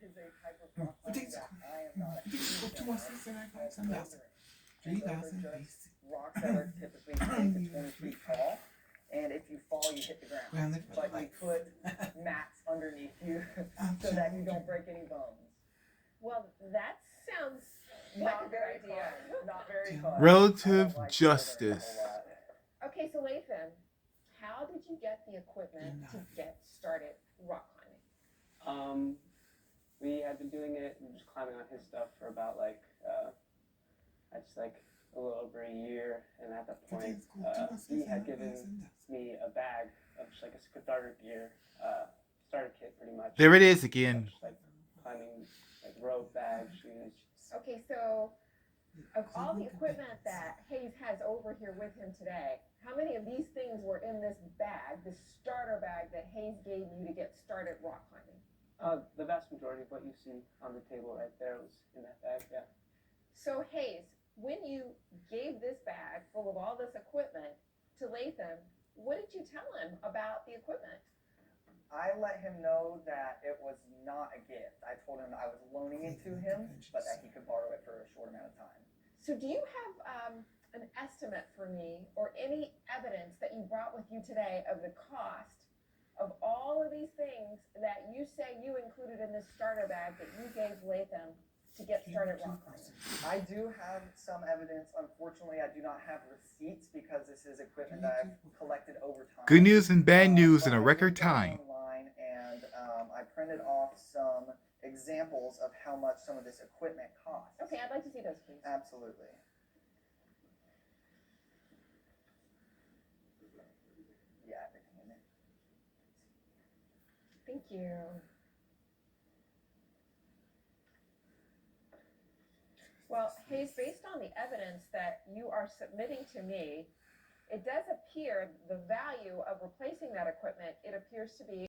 is a type of rock climbing that I am not a huge fan of. Those are just rocks that are typically 10 to 20 feet tall. And if you fall, you hit the ground. But you put mats underneath you so that you don't break any bones. Well, that sounds like a good idea. Not very fun. Relative justice. Okay, so Lathan, how did you get the equipment to get started rock climbing? We had been doing it and just climbing on his stuff for about I just like a little over a year, and at that point, he had given me a bag of just like a starter gear, starter kit, pretty much. There it is again. Just like climbing, like rope, bag, shoes. Okay, so of all the equipment that Hayes has over here with him today, how many of these things were in this bag, this starter bag that Hayes gave you to get started rock climbing? The vast majority of what you see on the table right there was in that bag, yeah. So Hayes, when you gave this bag full of all this equipment to Lathan, what did you tell him about the equipment? I let him know that it was not a gift. I told him I was loaning it to him, but that he could borrow it for a short amount of time. So do you have an estimate for me or any evidence that you brought with you today of the cost of all of these things that you say you included in this starter bag that you gave Lathan to get started rock climbing? I do have some evidence. Unfortunately, I do not have receipts because this is equipment that I've collected over time. Good news and bad news in a record time. Online, and I printed off some examples of how much some of this equipment costs. Okay, I'd like to see those, please. Absolutely. Yeah, everything in it. Thank you. Well, Hayes, based on the evidence that you are submitting to me, it does appear the value of replacing that equipment, it appears to be